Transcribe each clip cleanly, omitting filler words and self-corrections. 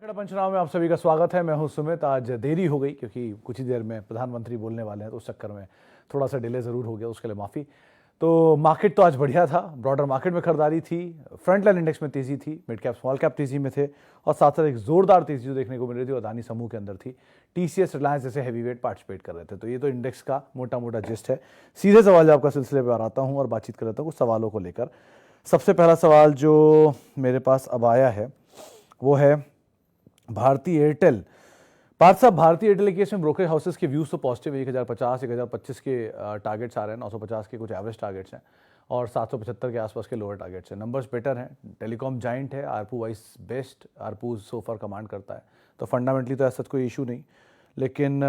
पंचनामा में आप सभी का स्वागत है। मैं हूं सुमित। आज देरी हो गई क्योंकि कुछ ही देर में प्रधानमंत्री बोलने वाले हैं, तो उस चक्कर में थोड़ा सा डिले ज़रूर हो गया, उसके लिए माफ़ी। तो मार्केट तो आज बढ़िया था। ब्रॉडर मार्केट में खरीदारी थी, फ्रंट लाइन इंडेक्स में तेज़ी थी, मिड कैप स्मॉल कैप तेज़ी में थे और साथ साथ एक जोरदार तेज़ी जो देखने को मिल रही थी अदानी समूह के अंदर थी। टीसीएस, रिलायंस जैसे हैवी वेट पार्टिसिपेट कर रहे थे। तो ये तो इंडेक्स का मोटा मोटा जिस्ट है। सीधे सवाल आपका सिलसिले पर आता हूँ और बातचीत कर लेता हूँ कुछ सवालों को लेकर। सबसे पहला सवाल जो मेरे पास अब आया है वो है भारती एयरटेल। पार्थ साहब, भारती एयरटेल के केस में ब्रोकरेज हाउसेस के व्यूज़ तो पॉजिटिव है। 1050 1025 के टारगेट्स आ रहे हैं, 950 के कुछ एवरेज टारगेट्स हैं और 775 के आसपास के लोअर टारगेट्स हैं। नंबर्स बेटर हैं, टेलीकॉम जाइंट है, आरपू वाइज बेस्ट, आरपू सो फार कमांड करता है, तो फंडामेंटली तो ऐसा कोई इशू नहीं। लेकिन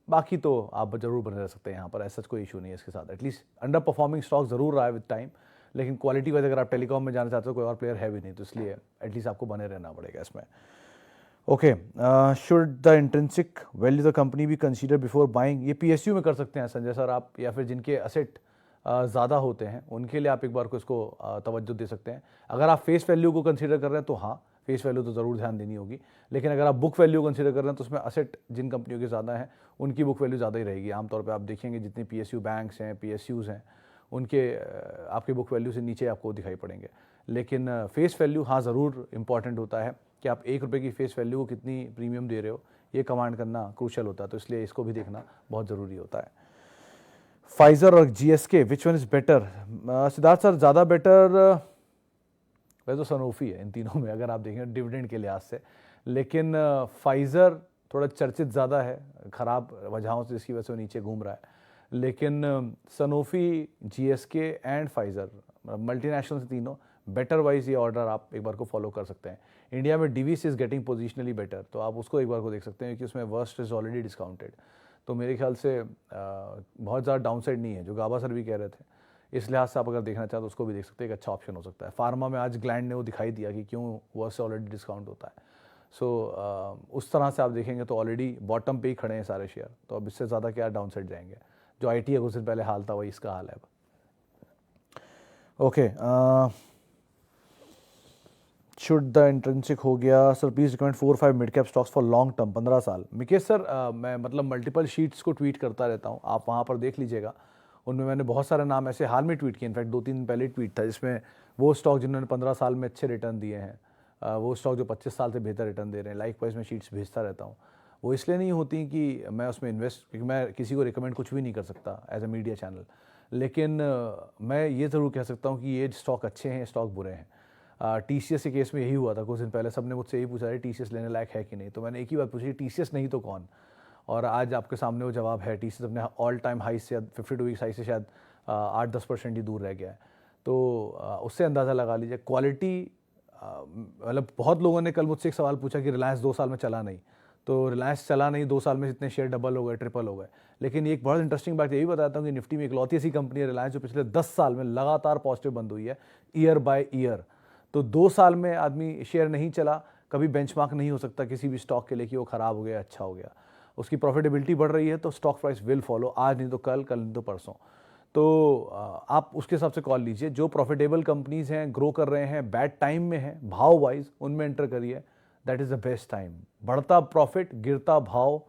बाकी तो आप ज़रूर बने रह सकते हैं यहाँ पर, ऐसा कोई इशू नहीं है इसके साथ। एटलीस्ट अंडर परफॉर्मिंग स्टॉक ज़रूर रहा है विद टाइम, लेकिन क्वालिटी वाइज अगर आप टेलीकॉम में जाना चाहते हो, कोई और प्लेयर है भी नहीं, तो इसलिए एटलीस्ट आपको बने रहना पड़ेगा इसमें। Okay, should the intrinsic value the company भी कंसीडर बिफोर बाइंग? ये पीएसयू में कर सकते हैं संजय सर आप, या फिर जिनके असेट ज़्यादा होते हैं उनके लिए आप एक बार को इसको तवज्जो दे सकते हैं। अगर आप फेस वैल्यू को कंसीडर कर रहे हैं तो हाँ, फेस वैल्यू तो ज़रूर ध्यान देनी होगी। लेकिन अगर आप बुक वैल्यू कंसीडर कर रहे हैं तो उसमें असेट जिन कंपनियों के ज़्यादा हैं उनकी बुक वैल्यू ज़्यादा ही रहेगी। आमतौर पर आप देखेंगे जितने पीएसयू बैंक्स हैं, पीएसयूज़ हैं, उनके आपके बुक वैल्यू से नीचे आपको दिखाई पड़ेंगे। लेकिन फेस वैल्यू हाँ ज़रूर इंपॉर्टेंट होता है कि आप ₹1 की फेस वैल्यू को कितनी प्रीमियम दे रहे हो, ये कमांड करना क्रूशल होता है, तो इसलिए इसको भी देखना बहुत ज़रूरी होता है। फाइजर और GSK, which one is better? Siddharth sir, ज़्यादा बेटर वैसे तो सनोफी है इन तीनों में अगर आप देखें डिविडेंड के लिहाज से। लेकिन फाइजर थोड़ा चर्चित ज़्यादा है, ख़राब वजहों से, जिसकी वजह से वो नीचे घूम रहा है। लेकिन Sanofi, GSK and Pfizer, multinational से तीनों बेटर वाइज ये ऑर्डर आप एक बार को फॉलो कर सकते हैं। इंडिया में Divi's is getting positionally better, तो आप उसको एक बार को देख सकते हैं कि उसमें वर्स्ट इज़ ऑलरेडी डिस्काउंटेड। तो मेरे ख्याल से बहुत ज़्यादा डाउनसाइड नहीं है, जो गाबा सर भी कह रहे थे। इस लिहाज से आप अगर देखना चाहें तो उसको भी देख सकते हैं, एक अच्छा ऑप्शन हो सकता है। फार्मा में आज ग्लैंड ने वो दिखाई दिया कि क्यों वर्स्ट से ऑलरेडी डिस्काउंट होता है। सो उस तरह से आप देखेंगे तो ऑलरेडी बॉटम पे ही खड़े हैं सारे शेयर, तो अब इससे ज़्यादा क्या डाउनसाइड जाएंगे। जो आईटी का कुछ दिन पहले हाल था वही इसका हाल है अब। ओके, शुड द इंट्रिंसिक हो गया sir, please recommend 4-5 mid cap stocks for long term 15 साल। मिकेश सर, मैं मतलब मल्टीपल शीट्स को ट्वीट करता रहता हूँ, आप वहाँ पर देख लीजिएगा। उनमें मैंने बहुत सारे नाम ऐसे हाल में ट्वीट किए, इनफैक्ट 2-3 दिन पहले ट्वीट था, जिसमें वो स्टॉक जिन्होंने 15 साल में अच्छे रिटर्न दिए हैं, वो स्टॉक जो 25 साल से बेहतर रिटर्न दे रहे हैं, लाइक वाइज मैं शीट्स भेजता रहता हूँ। वो इसलिए नहीं होती कि मैं उसमें इन्वेस्ट, क्योंकि मैं किसी को रिकमेंड कुछ भी नहीं कर सकता एज ए मीडिया चैनल। लेकिन मैं ये ज़रूर कह सकता हूँ कि ये स्टॉक अच्छे हैं, स्टॉक बुरे हैं। टीसीएस के केस में यही हुआ था कुछ दिन पहले, सबने मुझसे यही पूछा है टीसीएस लेने लायक है कि नहीं, तो मैंने एक ही बात पूछी, टीसीएस नहीं तो कौन? और आज आपके सामने वो जवाब है। टीसीएस अपने ऑल टाइम हाई से, 52 वीक्स हाई से शायद 8-10% ही दूर रह गया है। तो उससे अंदाज़ा लगा लीजिए क्वालिटी। मतलब बहुत लोगों ने कल मुझसे एक सवाल पूछा कि रिलायंस 2 साल में चला नहीं, तो रिलायंस चला नहीं, 2 साल में जितने शेयर डबल हो गए, ट्रिपल हो गए। लेकिन एक बहुत इंटरेस्टिंग बात यही बताता हूँ कि निफ्टी में इकलौती ऐसी कंपनी है रिलायंस जो पिछले 10 साल में लगातार पॉजिटिव बंद हुई है, ईयर बाय ईयर। तो 2 साल में आदमी शेयर नहीं चला, कभी बेंचमार्क नहीं हो सकता किसी भी स्टॉक के लिए कि वो ख़राब हो गया, अच्छा हो गया। उसकी प्रॉफिटेबिलिटी बढ़ रही है तो स्टॉक प्राइस विल फॉलो, आज नहीं तो कल, कल नहीं तो परसों। तो आप उसके हिसाब से कॉल लीजिए। जो प्रॉफिटेबल कंपनीज़ हैं, ग्रो कर रहे हैं, बैड टाइम में हैं भाव वाइज, उनमें एंटर करिए, that is the best time. बढ़ता प्रॉफिट, गिरता भाव,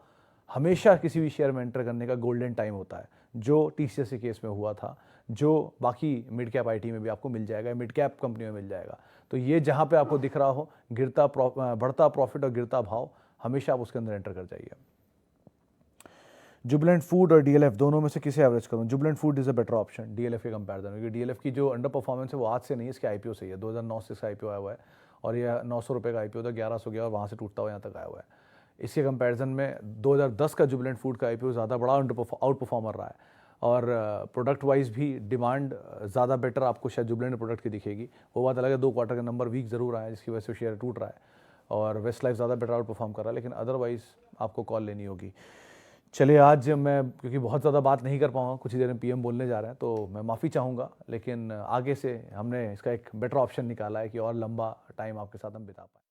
हमेशा किसी भी शेयर में एंटर करने का गोल्डन टाइम होता है, जो टीसीएस के केस में हुआ था, जो बाकी मिड कैप आईटी में भी आपको मिल जाएगा, मिड कैप कंपनियों में मिल जाएगा। तो ये जहाँ पे आपको दिख रहा हो बढ़ता प्रॉफिट और गिरता भाव, हमेशा आप उसके अंदर एंटर कर जाइए। जुबिलेंट फूड और डीएलएफ दोनों में से किसे एवरेज करूं? Jubilant food is a better option DLF के कंपैरिजन में, क्योंकि डीएलएफ की जो अंडर परफॉर्मेंस है वो आज से नहीं है, इसके आईपीओ से ही है। 2009 से इसका आईपीओ आया हुआ है और ये 900 रुपये का आईपीओ था, 1100 गया और वहाँ से टूटता हुआ यहाँ तक आया हुआ है। इसके कंपैरिजन में 2010 का जुबिलेंट फूड का आईपीओ ज़्यादा बड़ा आउट परफॉर्मर रहा है और प्रोडक्ट वाइज भी डिमांड ज़्यादा बेटर आपको शायद जुबिलेंट प्रोडक्ट की दिखेगी। वो बात अलग है, 2 क्वार्टर का नंबर वीक ज़रूर आया जिसकी वजह से शेयर टूट रहा है और वेस्ट लाइफ ज़्यादा बेटर आउट परफॉर्म कर रहा है, लेकिन अदरवाइज़ आपको कॉल लेनी होगी। चलिए, आज मैं क्योंकि बहुत ज़्यादा बात नहीं कर पाऊँगा, कुछ ही देर में पीएम बोलने जा रहे हैं, तो मैं माफ़ी चाहूँगा, लेकिन आगे से हमने इसका एक बेटर ऑप्शन निकाला है कि और लंबा टाइम आपके साथ हम बिता पाएँ।